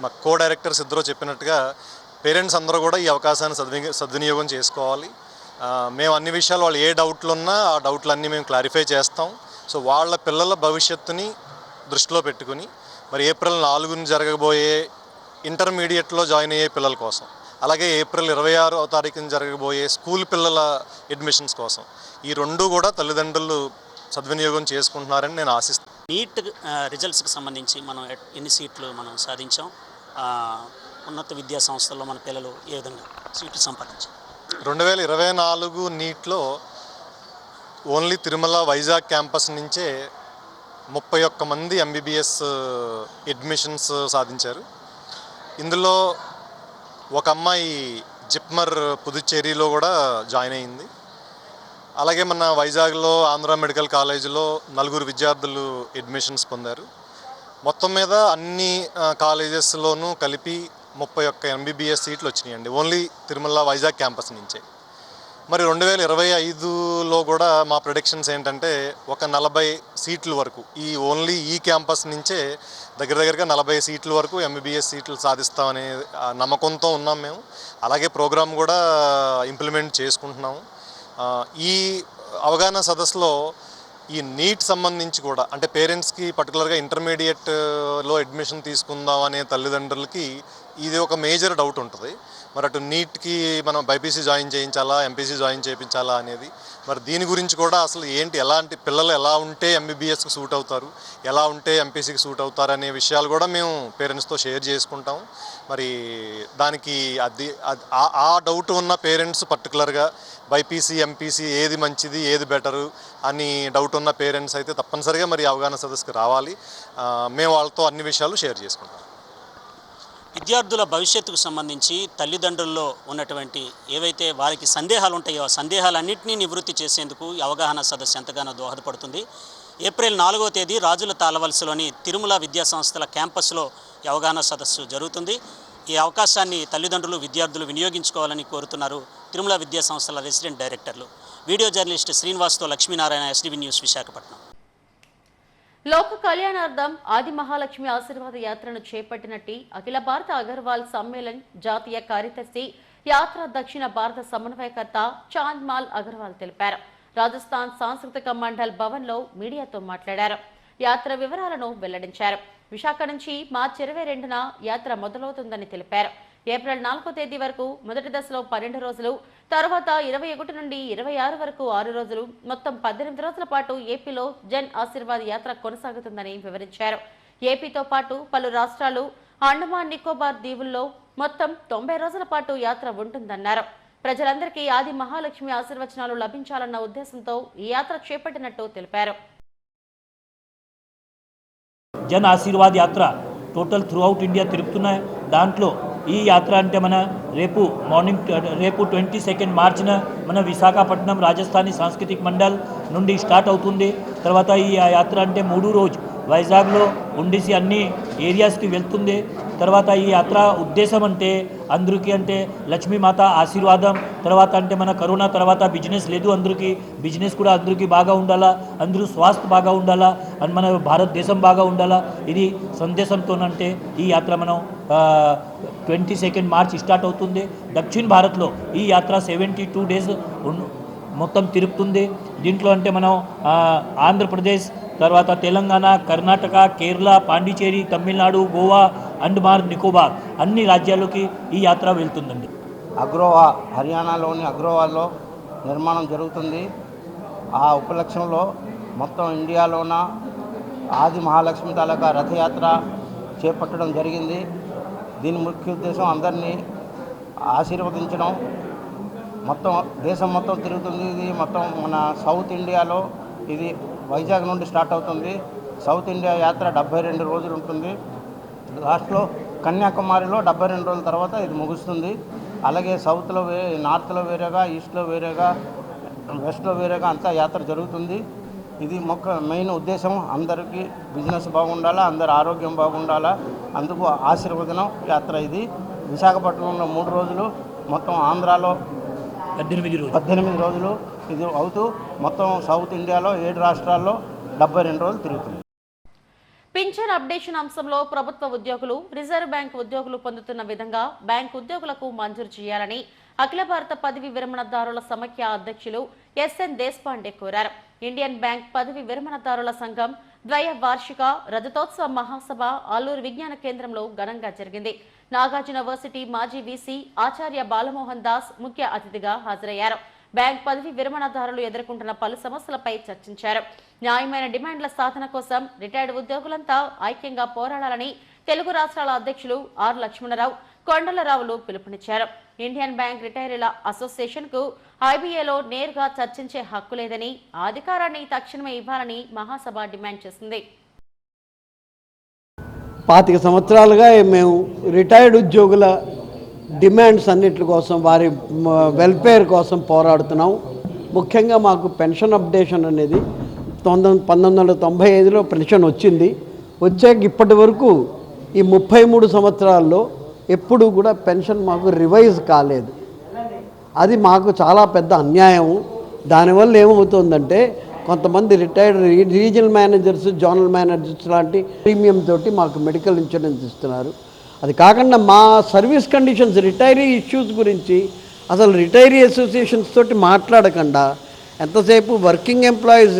మా కో డైరెక్టర్స్ ఇద్దరు చెప్పినట్టుగా పేరెంట్స్ అందరూ కూడా ఈ అవకాశాన్ని సద్వినియోగం చేసుకోవాలి. మేము అన్ని విషయాలు వాళ్ళు ఏ డౌట్లు ఉన్నా ఆ డౌట్లన్నీ మేము క్లారిఫై చేస్తాం. సో వాళ్ళ పిల్లల భవిష్యత్తుని దృష్టిలో పెట్టుకుని మరి ఏప్రిల్ 4న జరగబోయే ఇంటర్మీడియట్లో జాయిన్ అయ్యే పిల్లల కోసం, అలాగే ఏప్రిల్ 26వ తారీఖున జరగబోయే స్కూల్ పిల్లల అడ్మిషన్స్ కోసం ఈ రెండు కూడా తల్లిదండ్రులు సద్వినియోగం చేసుకుంటున్నారని నేను ఆశిస్తాను. నీట్ రిజల్ట్స్కి సంబంధించి మనం ఎన్ని సీట్లు మనం సాధించాం, ఉన్నత విద్యా సంస్థల్లో మన పిల్లలు ఏ విధంగా సీట్లు సంపాదించాం? 2024 నీట్లో ఓన్లీ తిరుమల వైజాగ్ క్యాంపస్ నుంచే 31 మంది ఎంబీబీఎస్ అడ్మిషన్స్ సాధించారు. ఇందులో ఒక అమ్మాయి జిప్మర్ పుదుచ్చేరిలో కూడా జాయిన్ అయింది. అలాగే మన వైజాగ్లో ఆంధ్ర మెడికల్ కాలేజీలో 4 విద్యార్థులు అడ్మిషన్స్ పొందారు. మొత్తం మీద అన్ని కాలేజెస్లోనూ కలిపి 31 ఎంబీబీఎస్ సీట్లు వచ్చినాయండి, ఓన్లీ తిరుమల వైజాగ్ క్యాంపస్ నుంచే. మరి 2025లో కూడా మా ప్రిడిక్షన్స్ ఏంటంటే ఒక 40 సీట్ల వరకు ఓన్లీ ఈ క్యాంపస్ నుంచే దగ్గరగా 40 సీట్ల వరకు ఎంబీబీఎస్ సీట్లు సాధిస్తామనే నమ్మకంతో ఉన్నాం మేము. అలాగే ప్రోగ్రామ్ కూడా ఇంప్లిమెంట్ చేసుకుంటున్నాము. ఈ అవగాహన సదస్సులో ఈ నీట్ సంబంధించి కూడా అంటే పేరెంట్స్కి పర్టికులర్గా ఇంటర్మీడియట్లో అడ్మిషన్ తీసుకుందాం అనే తల్లిదండ్రులకి ఇది ఒక మేజర్ డౌట్ ఉంటుంది. మరి అటు నీట్కి మనం బైపీసీ జాయిన్ చేయించాలా, ఎంపీసీ జాయిన్ చేయించాలా అనేది. మరి దీని గురించి కూడా అసలు ఏంటి, ఎలాంటి పిల్లలు ఎలా ఉంటే ఎంబీబీఎస్కి సూట్ అవుతారు, ఎలా ఉంటే ఎంపీసీకి సూట్ అవుతారు అనే విషయాలు కూడా మేము పేరెంట్స్తో షేర్ చేసుకుంటాం. మరి దానికి ఆ డౌట్ ఉన్న పేరెంట్స్ పర్టికులర్గా బైపీసీ ఎంపీసీ ఏది మంచిది ఏది బెటరు అని డౌట్ ఉన్న పేరెంట్స్ అయితే తప్పనిసరిగా మరి అవగాహన సదస్సుకి రావాలి. మేము వాళ్ళతో అన్ని విషయాలు షేర్ చేసుకుంటాం. విద్యార్థుల భవిష్యత్తుకు సంబంధించి తల్లిదండ్రుల్లో ఉన్నటువంటి ఏవైతే వారికి సందేహాలు ఉంటాయో ఆ సందేహాలన్నింటినీ నివృత్తి చేసేందుకు ఈ అవగాహన సదస్సు ఎంతగానో దోహదపడుతుంది. ఏప్రిల్ 4వ తేదీ రాజుల తాళవలసలోని తిరుమల విద్యాసంస్థల క్యాంపస్లో ఈ అవగాహన సదస్సు జరుగుతుంది. ఈ అవకాశాన్ని తల్లిదండ్రులు విద్యార్థులు వినియోగించుకోవాలని కోరుతున్నారు తిరుమల విద్యాసంస్థల రెసిడెంట్ డైరెక్టర్లు. వీడియో జర్నలిస్ట్ శ్రీనివాస్తో లక్ష్మీనారాయణ, ఎస్డీవీ న్యూస్, విశాఖపట్నం. లోక కళ్యాణార్థం ఆది మహాలక్ష్మి ఆశీర్వాద యాత్రను చేపట్టినట్టు అఖిల భారత అగర్వాల్ సమ్మేళన్ జాతీయ కార్యదర్శి యాత్ర దక్షిణ భారత సమన్వయకర్త చాంద్మాల్ అగర్వాల్ తెలిపారు. రాజస్థాన్ సాంస్కృతిక మండల్ భవన్లో మీడియాతో మాట్లాడారు. యాత్ర వివరాలను వెల్లడించారు. విశాఖ నుంచి మార్చి 22న యాత్ర మొదలవుతుందని తెలిపారు. ఏప్రిల్ 4వ తేదీ వరకు మొదటి దశలో 12 రోజులు, తర్వాత 21 నుండి 26 వరకు 6 రోజులు, మొత్తం 18 రోజుల పాటు ఏపీలో జన్ ఆశీర్వాద్ యాత్ర కొనసాగుతుందని వివరించారు. ఏపీతో పాటు పలు రాష్ట్రాలు, అండమాన్ నికోబార్ దీవుల్లో మొత్తం 90 రోజుల పాటు యాత్ర ఉంటుందన్నారు. ప్రజలందరికీ ఆది మహాలక్ష్మి ఆశీర్వచనాలు లభించాలన్న ఉద్దేశంతో ఈ యాత్ర చేపట్టినట్టు తెలిపారు. జన్ ఆశీర్వాద్ యాత్ర టోటల్ త్రూ అవుట్ ఇండియా తిరుగుతున్నాయి. దాంట్లో ఈ యాత్ర అంటే మన రేపు 22 మార్చిన మన విశాఖపట్నం రాజస్థానీ సాంస్కృతిక మండల్ నుండి స్టార్ట్ అవుతుంది. తర్వాత ఈ యాత్ర అంటే 3 రోజు వైజాగ్లో ఉండేసి అన్ని ఏరియాస్కి వెళ్తుంది. తర్వాత ఈ యాత్ర ఉద్దేశం అంటే అందరికీ అంటే లక్ష్మీమాత ఆశీర్వాదం, తర్వాత అంటే మన కరోనా తర్వాత బిజినెస్ లేదు, అందరికీ బిజినెస్ కూడా అందరికీ బాగా ఉండాలా, అందరూ స్వాస్థ్య బాగా ఉండాలా, అని మన భారతదేశం బాగా ఉండాలా, ఇది సందేశంతోనంటే ఈ యాత్ర మనం 22 మార్చ్ స్టార్ట్ అవుతుంది. దక్షిణ భారత్లో ఈ యాత్ర 72 డేస్ మొత్తం తిరుగుతుంది. దీంట్లో అంటే మనం ఆంధ్రప్రదేశ్, తర్వాత తెలంగాణ, కర్ణాటక, కేరళ, పాండిచేరి, తమిళనాడు, గోవా, అండమాన్ నికోబార్ అన్ని రాజ్యాలకి ఈ యాత్ర వెళ్తుందండి. అగ్రోవా హర్యానాలోని అగ్రోవాలో నిర్మాణం జరుగుతుంది. ఆ ఉపలక్ష్యంలో మొత్తం ఇండియాలోన ఆది మహాలక్ష్మి తాలూకా రథయాత్ర చేపట్టడం జరిగింది. దీని ముఖ్య ఉద్దేశం అందరినీ ఆశీర్వదించడం. మొత్తం దేశం మొత్తం తిరుగుతుంది. ఇది మొత్తం మన సౌత్ ఇండియాలో ఇది వైజాగ్ నుండి స్టార్ట్ అవుతుంది. సౌత్ ఇండియా యాత్ర 72 రోజులు ఉంటుంది. లాస్ట్లో కన్యాకుమారిలో 72 రోజుల తర్వాత ఇది ముగుస్తుంది. అలాగే సౌత్లో నార్త్లో వేరేగా, ఈస్ట్లో వేరేగా, వెస్ట్లో వేరేగా అంతా యాత్ర జరుగుతుంది. ఇది మెయిన్ ఉద్దేశం అందరికీ బిజినెస్ బాగుండాలా, అందరి ఆరోగ్యం బాగుండాలా, అందుకు ఆశీర్వదనం యాత్ర. ఇది విశాఖపట్నంలో 3 రోజులు, మొత్తం ఆంధ్రాలో 18 రోజులు ఇది అవుతూ మొత్తం సౌత్ ఇండియాలో 7 రాష్ట్రాల్లో 72 రోజులు తిరుగుతుంది. పింఛన్ అప్డేషన్ అంశంలో ప్రభుత్వ ఉద్యోగులు, రిజర్వ్ బ్యాంక్ ఉద్యోగులు పొందుతున్న విధంగా బ్యాంక్ ఉద్యోగులకు మంజూరు చేయాలని అఖిల భారత పదవి విరమణదారుల సమైక్య అధ్యక్షులు ఎస్ఎన్ దేశపాండే కోరారు. ఇండియన్ బ్యాంక్ పదవి విరమణదారుల సంఘం వార్షిక రజతోత్సవ మహాసభ ఆలూరు విజ్ఞాన కేంద్రంలో ఘనంగా జరిగింది. నాగార్జున వర్సిటీ మాజీ వీసీ ఆచార్య బాలమోహన్ దాస్ ముఖ్య అతిథిగా హాజరయ్యారు. బ్యాంక్ పదవి విరమణదారులు ఎదుర్కొంటున్న పలు సమస్యలపై చర్చించారు. న్యాయమైన డిమాండ్ల సాధన కోసం రిటైర్డ్ ఉద్యోగులంతా ఐక్యంగా పోరాడాలని తెలుగు రాష్ట్రాల అధ్యక్షులు ఆర్ లక్ష్మణరావు, కొండలరావులు పిలుపునిచ్చారు. ఇండియన్ బ్యాంక్ రిటైరీల అసోసియేషన్ కు ఐబీఏలో నేరుగా చర్చించే హక్కు లేదని, ఆ అధికారాన్ని తక్షణమే ఇవ్వాలని మహాసభ డిమాండ్ చేసింది. 25 సంవత్సరాలుగా మేము రిటైర్డ్ ఉద్యోగుల డిమాండ్స్ అన్నిటి కోసం, వారి వెల్ఫేర్ కోసం పోరాడుతున్నాం. ముఖ్యంగా మాకు పెన్షన్ అప్డేషన్ అనేది 1995లో పెన్షన్ వచ్చింది. వచ్చాక ఇప్పటి వరకు ఈ 33 సంవత్సరాల్లో ఎప్పుడు కూడా పెన్షన్ మాకు రివైజ్ కాలేదు. అది మాకు చాలా పెద్ద అన్యాయం. దానివల్ల ఏమవుతుందంటే కొంతమంది retired regional managers, zonal managers లాంటి ప్రీమియం తోటి మాకు మెడికల్ ఇన్సూరెన్స్ ఇస్తున్నారు. అది కాకుండా మా సర్వీస్ కండిషన్స్, రిటైరీ ఇష్యూస్ గురించి అసలు రిటైరీ అసోసియేషన్స్ తోటి మాట్లాడకుండా ఎంతసేపు వర్కింగ్ ఎంప్లాయీస్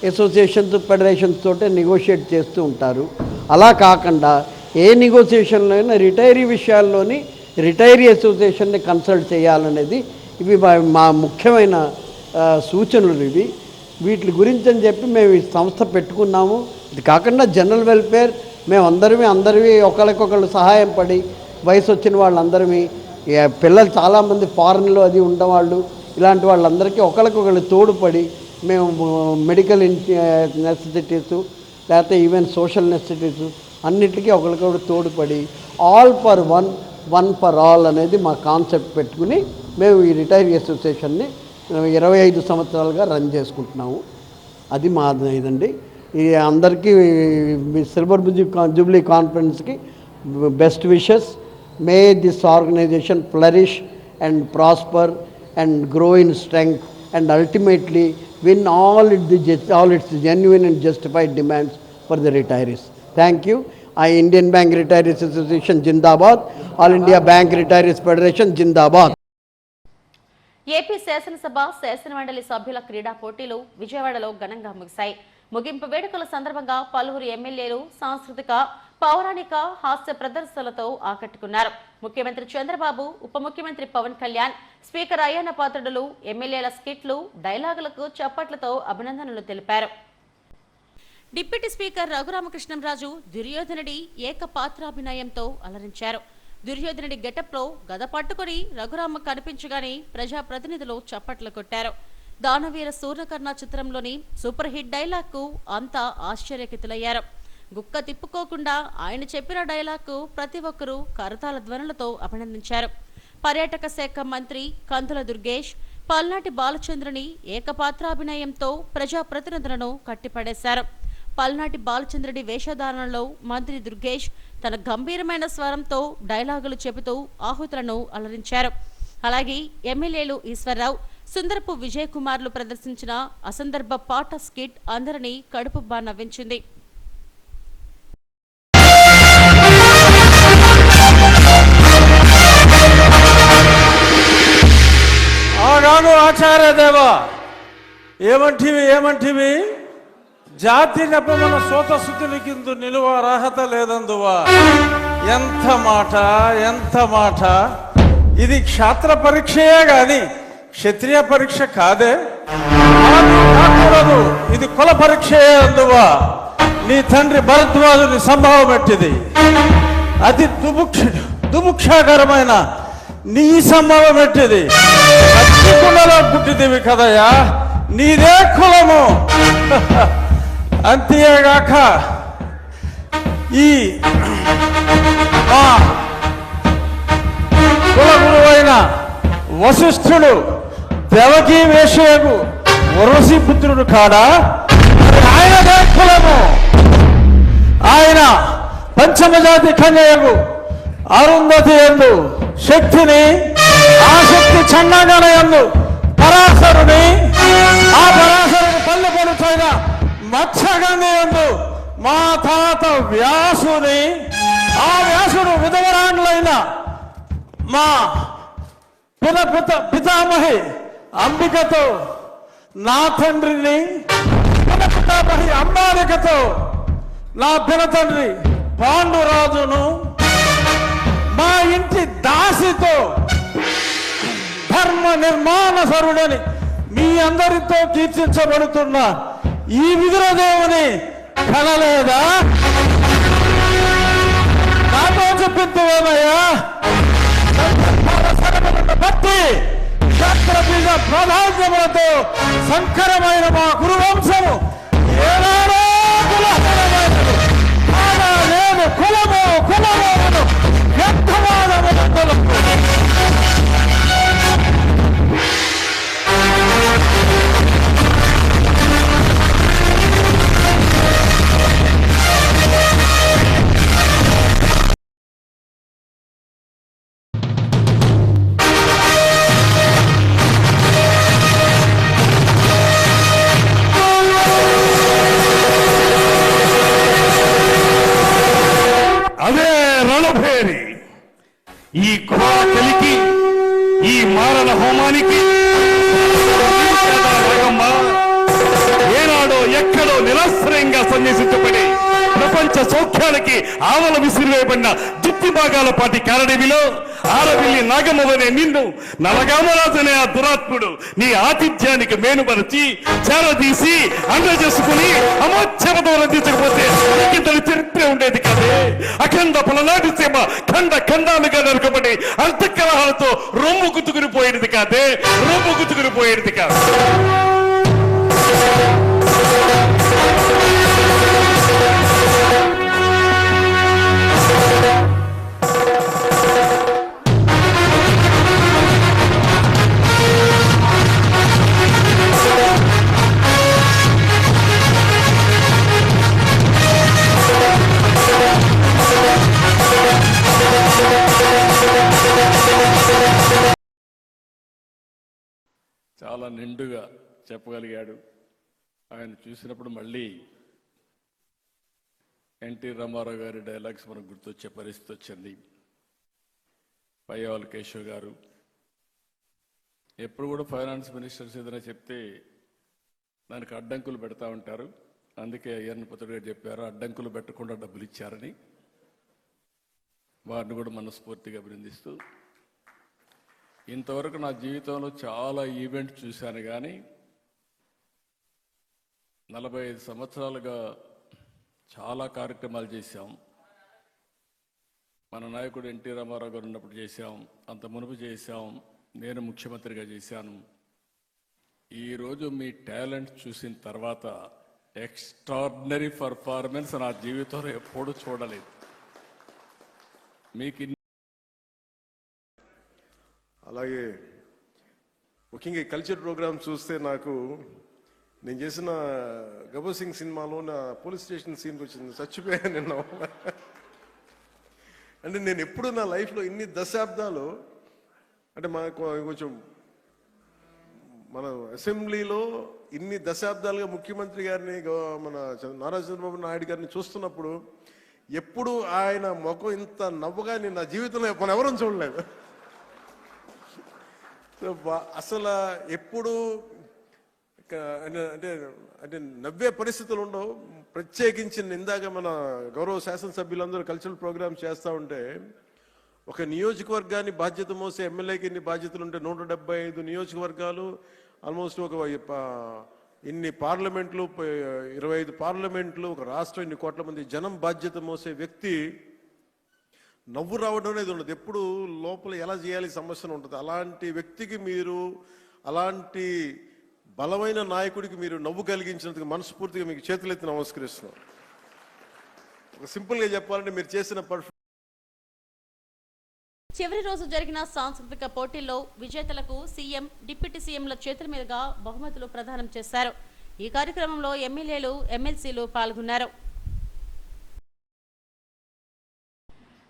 అసోసియేషన్స్, ఫెడరేషన్స్ తోటే నెగోషియేట్ చేస్తూ ఉంటారు. అలా కాకుండా ఏ నెగోషియేషన్లో అయినా రిటైరీ విషయాల్లోని రిటైరీ అసోసియేషన్ని కన్సల్ట్ చేయాలనేది ఇవి మా ముఖ్యమైన సూచనలు ఇవి. వీటి గురించి అని చెప్పి మేము ఈ సంస్థ పెట్టుకున్నాము. ఇది కాకుండా జనరల్ వెల్ఫేర్ అందరివి ఒకరికొకళ్ళు సహాయం పడి వయసు వచ్చిన వాళ్ళందరివి, పిల్లలు చాలామంది ఫారెన్లో అది ఉండేవాళ్ళు, ఇలాంటి వాళ్ళందరికీ ఒకరికొకళ్ళు తోడుపడి మేము మెడికల్ నెసెసిటీస్ లేకపోతే ఈవెన్ సోషల్ నెసెసిటీస్ అన్నిటికీ ఒకరికొకరు తోడుపడి all for one for all అనేది మా కాన్సెప్ట్ పెట్టుకుని మేము ఈ రిటైరీ అసోసియేషన్ని 25 సంవత్సరాలుగా రన్ చేసుకుంటున్నాము. అది మా ఇదండి. ఈ అందరికీ సిల్వర్ జూబ్లీ కాన్ఫరెన్స్కి best wishes. May this organisation flourish and prosper and grow in strength and ultimately win all its genuine and justified demands for the retirees. Thank you. Indian Bank Retirees Association Jindabad, All India Bank Retirees Federation Jindabad. AP శాసనసభ శాసనమండలి సభ్యుల క్రీడా పోటీలు విజయవాడలో ఘనంగా ముగిశాయి. ముగింపు వేడుకల సందర్భంగా పలువురు ఎమ్మెల్యేలు సాంస్కృతిక, పౌరాణిక, హాస్య ప్రదర్శనలతో ఆకట్టుకున్నారు. ముఖ్యమంత్రి చంద్రబాబు, ఉప ముఖ్యమంత్రి పవన్ కళ్యాణ్, స్పీకర్ అయ్యన్న పాత్రుడులు ఎమ్మెల్యేల స్కిట్లు, డైలాగులకు చప్పట్లతో అభినందనలు తెలిపారు. డిప్యూటీ స్పీకర్ రఘురామకృష్ణంరాజు దుర్యోధనుడి ఏకపాత్రాభినయంతో అలరించారు. దుర్యోధనుడి గెటప్లో గద పట్టుకుని రఘురామ కనిపించగానే ప్రజాప్రతినిధులు చప్పట్లు కొట్టారు. దానవీర సూర్యకర్ణ చిత్రంలోని సూపర్ హిట్ డైలాగ్కు అంతా ఆశ్చర్యకితులయ్యారు. గుక్క తిప్పుకోకుండా ఆయన చెప్పిన డైలాగ్కు ప్రతి ఒక్కరూ కరతాళ ధ్వనులతో అభినందించారు. పర్యాటక శాఖ మంత్రి కందుల దుర్గేష్ పల్నాటి బాలచంద్రుని ఏకపాత్రాభినయంతో ప్రజాప్రతినిధులను కట్టిపడేశారు. పల్నాటి బాలచంద్రుడి వేషధారణలో మంత్రి దుర్గేష్ తన గంభీరమైన స్వరంతో డైలాగులు చెబుతూ ఆహుతులను అలరించారు. అలాగే ఎమ్మెల్యేలు ఈశ్వరరావు, సుందరపు విజయ్ కుమార్లు ప్రదర్శించిన అసందర్భ పాట స్కిట్ అందరినీ కడుపుబ్బా నవ్వించింది. ఆచార్య దేవా ఏమంటివి జాతి నెపమన సోత శుద్ధునికిందు నిలువ అర్హత లేదందువా. ఎంత మాట. ఇది క్షాత్ర పరీక్షయే గాని క్షత్రియ పరీక్ష కాదే. కాకూడదు, ఇది కుల పరీక్షయే అందువా. నీ తండ్రి భరద్వాజుని సంభవం ఎట్టిది. అతి దుముక్షాకరమైన నీ సంభవం ఎట్టిది. కులలో పుట్టిదివి కదయా, నీదే కులము. అంతేగాక ఈ మా కుల గురువైన వశిష్ఠుడు దేవకీ వేషయకు వరసి పుత్రుడు కాడా, ఆయనదే కులము. ఆయన పంచమజాతి కన్యకు అరుంధతి యందు శక్తిని, ఆ శక్తి చండాగణ యందు పరాశరుని, ఆ పరాశరుని పల్లె పడుతైన మత్స్యగంధి యందు మా తాత వ్యాసుని, ఆ వ్యాసుడు విధవరాండ్లైన మా పితామహి అంబికతో, నా తండ్రిని పితామహి అంబాలికతో, నా పినతండ్రి పాండురాజును, మా ఇంటి దాసితో ధర్మ నిర్మాణ సరుడని మీ అందరితో కీర్తించబడుతున్న ఈ విదురదేవుని కనలేదా? నాతో చెప్పిందేమయ్యా. భక్తి క్షత్రబీజ ప్రాధాన్యములతో సంకరమైన మా గురువంశము ఏనాడో కులహీనమైనది. కాగా నేను కులము వ్యర్థవాదములకు అదే రణభేరి. ఈ కలికి, ఈ మారణ హోమానికి ఏనాడో ఎక్కడో నిరాశ్రయంగా సన్నిహించబడి ప్రపంచ అచ్చ సౌఖ్యాలకి ఆవల విసిరివేయబడిన దుప్పి భాగాల పాటి కారడవిలో ఆరవిల్లి నాగమ్మవనే నిన్ను నలగామరాజు అనే ఆ దురాత్ముడు నీ ఆతిథ్యానికి మేనుపరిచి చేరదీసి చేసుకుని అమోచ్చపదం రందించకపోతే ఇంతటి చరిత్ర ఉండేది కాదే. అఖండ పలనాటి సీమ ఖండ ఖండాలుగా నరకబడి అంతఃకలహాలతో రొమ్ము గుతుకుని పోయేది కాదే, రొమ్ము గుతుకుని పోయేది కాదు. చాలా నిండుగా చెప్పగలిగాడు. ఆయన చూసినప్పుడు మళ్ళీ ఎన్టీ రామారావు గారి డైలాగ్స్ మనకు గుర్తొచ్చే పరిస్థితి వచ్చింది. పయ్యావుల కేశవ్ గారు ఎప్పుడు కూడా ఫైనాన్స్ మినిస్టర్స్ ఏదైనా చెప్తే దానికి అడ్డంకులు పెడతా ఉంటారు. అందుకే అయ్యన్న పుత్రుడు గారు చెప్పారు అడ్డంకులు పెట్టకుండా డబ్బులు ఇచ్చారని. వారిని కూడా మనస్ఫూర్తిగా అభినందిస్తూ, ఇంతవరకు నా జీవితంలో చాలా ఈవెంట్ చూశాను కానీ 45 సంవత్సరాలుగా చాలా కార్యక్రమాలు చేశాం. మన నాయకుడు ఎన్టీ రామారావు గారు ఉన్నప్పుడు చేశాం, అంత మునుపు చేశాం, నేను ముఖ్యమంత్రిగా చేశాను. ఈరోజు మీ టాలెంట్ చూసిన తర్వాత ఎక్స్ట్రాడినరీ పర్ఫార్మెన్స్ నా జీవితంలో ఎప్పుడూ చూడలేదు. మీకు అలాగే ముఖ్యంగా ఈ కల్చర్ ప్రోగ్రామ్ చూస్తే నాకు నేను చేసిన గబ్బర్ సింగ్ సినిమాలో నా పోలీస్ స్టేషన్ సీన్కి వచ్చింది, చచ్చిపోయాను నిన్న. అంటే నేను ఎప్పుడు నా లైఫ్లో ఇన్ని దశాబ్దాలు అంటే కొంచెం మన అసెంబ్లీలో ఇన్ని దశాబ్దాలుగా ముఖ్యమంత్రి గారిని మన నారా చంద్రబాబు నాయుడు గారిని చూస్తున్నప్పుడు ఎప్పుడు ఆయన ముఖం ఇంత నవ్వుగా నేను నా జీవితంలో మన ఎవరూ చూడలేదు. అసలు ఎప్పుడు అంటే అంటే నవ్వే పరిస్థితులు ఉండవు. ప్రత్యేకించి ఇందాక మన గౌరవ శాసనసభ్యులందరూ కల్చరల్ ప్రోగ్రామ్స్ చేస్తూ ఉంటే ఒక నియోజకవర్గాన్ని బాధ్యత మోసే ఎమ్మెల్యేకి ఇన్ని బాధ్యతలు ఉంటే 175 నియోజకవర్గాలు, ఆల్మోస్ట్ ఒక ఇన్ని పార్లమెంట్లు, 25 పార్లమెంట్లు, ఒక రాష్ట్రం, ఇన్ని కోట్ల మంది జనం బాధ్యత మోసే వ్యక్తి నవ్వు రావడం అనేది ఉండదు. ఎప్పుడు లోపల ఎలా చేయాలి సమస్యను ఉంటుంది. అలాంటి వ్యక్తికి మీరు, అలాంటి బలమైన నాయకుడికి మీరు నవ్వు కలిగించినందుకు మనస్ఫూర్తిగా మీకు చేతులెత్తి నమస్కరిస్తున్నాను. ఒక సింపుల్గా చెప్పాలంటే మీరు చేసిన చివరి రోజు జరిగిన సాంస్కృతిక పోటీల్లో విజేతలకు సీఎం, డిప్యూటీ సీఎంల చేతుల మీదుగా బహుమతులు ప్రదానం చేశారు. ఈ కార్యక్రమంలో ఎమ్మెల్యేలు, ఎమ్మెల్సీలు పాల్గొన్నారు.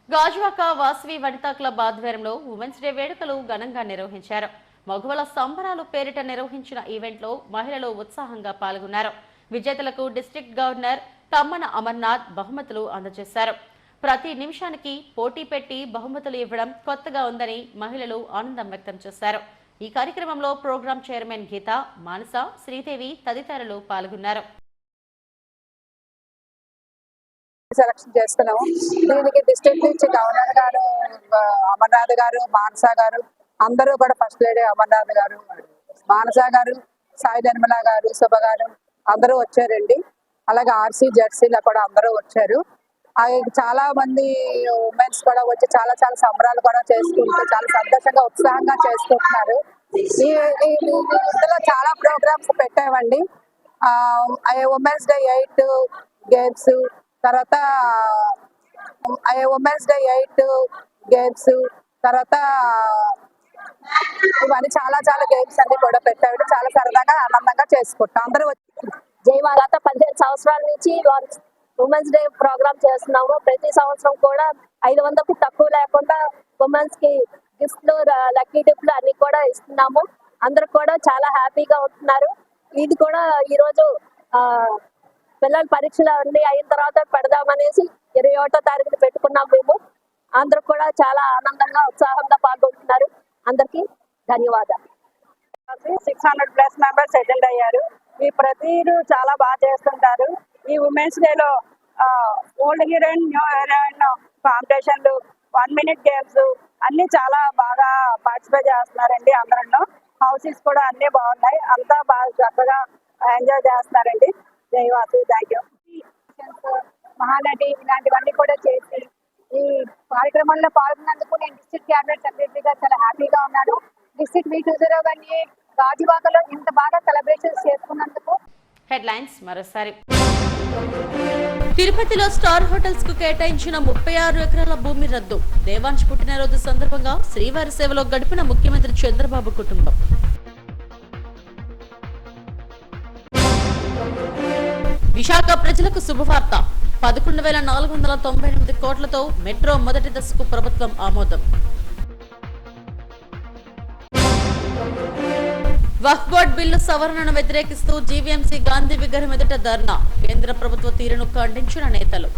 గాజువాక వాసవి వనితా క్లబ్ ఆధ్వర్యంలో ఉమెన్స్ డే వేడుకలు ఘనంగా నిర్వహించారు. మగువల సంబరాలు పేరిట నిర్వహించిన ఈవెంట్లో మహిళలు ఉత్సాహంగా పాల్గొన్నారు. విజేతలకు డిస్ట్రిక్ట్ గవర్నర్ తమ్మన అమర్నాథ్ బహుమతులు అందజేశారు. ప్రతి నిమిషానికి పోటీ పెట్టి బహుమతులు ఇవ్వడం కొత్తగా ఉందని మహిళలు ఆనందం వ్యక్తం చేశారు. ఈ కార్యక్రమంలో ప్రోగ్రాం చైర్మన్ గీత, మానస, శ్రీదేవి తదితరులు పాల్గొన్నారు. సెలక్షన్ చేస్తున్నాము. దీనికి డిస్ట్రిక్ట్ నుంచి గవర్నర్ గారు, అమర్నాథ్ గారు, మానస గారు, అందరూ కూడా ఫస్ట్ లేడీ అమర్నాథ్ గారు, మానస గారు, సాయి నిర్మల గారు, శుభ గారు అందరూ వచ్చారండి. అలాగే ఆర్సీ జెర్సీలో కూడా అందరూ వచ్చారు. చాలా మంది ఉమెన్స్ కూడా వచ్చి చాలా చాలా సంబరాలు కూడా చేసుకుంటూ చాలా సంతోషంగా ఉత్సాహంగా చేసుకుంటున్నారు. ఇందులో చాలా ప్రోగ్రామ్స్ పెట్టామండి. ఉమెన్స్ డే 8 గేమ్స్, తర్వాత ఉమెన్స్ డే 8 గేమ్స్, తర్వాత ఇవన్నీ చాలా చాలా గేమ్స్ అన్ని కూడా పెట్టాడు. చాలా సరదాగా ఆనందంగా చేసుకుంటాం అందరూ. జయమాత 15 సంవత్సరాల నుంచి ఉమెన్స్ డే ప్రోగ్రామ్ చేస్తున్నాము. ప్రతి సంవత్సరం కూడా 500కు తక్కువ లేకుండా ఉమెన్స్ కి గిఫ్ట్లు, లక్కీ టిప్లు అన్ని కూడా ఇస్తున్నాము. అందరు కూడా చాలా హ్యాపీగా ఉంటున్నారు. ఇది కూడా ఈ రోజు పిల్లల పరీక్షలు అన్ని అయిన తర్వాత పెడదామనేసి 21వ తారీఖున పెట్టుకున్నాం మేము. అందరూ కూడా చాలా ఆనందంగా ఉత్సాహంగా పాల్గొంటున్నారు. అందరికీ ధన్యవాదాలు. 600+ మెంబర్స్ అటెండ్ అయ్యారు. ఈ ప్రతిరు చాలా బాగా చేస్తుంటారు. ఈ ఉమెన్స్ డేలో ఓల్డ్ హీరోయిన్ న్యూ హీరోయిన్ కాంపిటీషన్లు 1 minute గేమ్స్ అన్ని చాలా బాగా పార్టిసిపేట్ చేస్తున్నారండి. అందరూ హౌసెస్ కూడా అన్ని బాగున్నాయి. అంతా బాగా చక్కగా ఎంజాయ్ చేస్తున్నారండి. జయవాసు థ్యాంక్ యూ. మహానటి ఇలాంటివన్నీ కూడా చేసి ఈ కార్యక్రమంలో పాల్గొన్నందుకు నేను డిస్ట్రిక్ట్ క్యాబినెట్ సెక్రటరీగా చాలా హ్యాపీగా ఉన్నాను. డిస్ట్రిక్ట్ V20 గారిని గాజువాకలో ఇంత బాగా సెలబ్రేషన్స్ చేసుకున్నందుకు. హెడ్లైన్స్ మరోసారి. తిరుపతిలో స్టార్ హోటల్స్ కు కేటాయించిన 36 ఎకరాల భూమి రద్దు. దేవాంశ్ పుట్టినరోజు సందర్భంగా శ్రీవారి సేవలో గడిపిన ముఖ్యమంత్రి చంద్రబాబు కుటుంబం. విశాఖ ప్రజలకు శుభవార్త. 11,498 కోట్లతో మెట్రో మొదటి దశకు ప్రభుత్వం ఆమోదం. వక్ఫ్ బోర్డు బిల్లు సవరణను వ్యతిరేకిస్తూ జీవీఎంసీ గాంధీ విగ్రహం ఎదుట ధర్నా. కేంద్ర ప్రభుత్వ తీరును ఖండించిన నేతలు.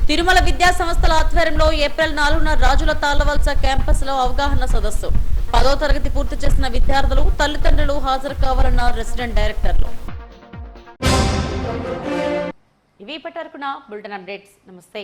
తిరుమల విద్యా సంస్థల ఆధ్వర్యంలో ఏప్రిల్ 4న రాజుల తాళ్లవలస క్యాంపస్ లో అవగాహన సదస్సు. 10వ తరగతి పూర్తి చేసిన విద్యార్థులు తల్లిదండ్రులు హాజరు కావాలన్న రెసిడెంట్ డైరెక్టర్లు. ఇవి ఇప్పటివరకున బులెటిన్ అప్డేట్స్. నమస్తే.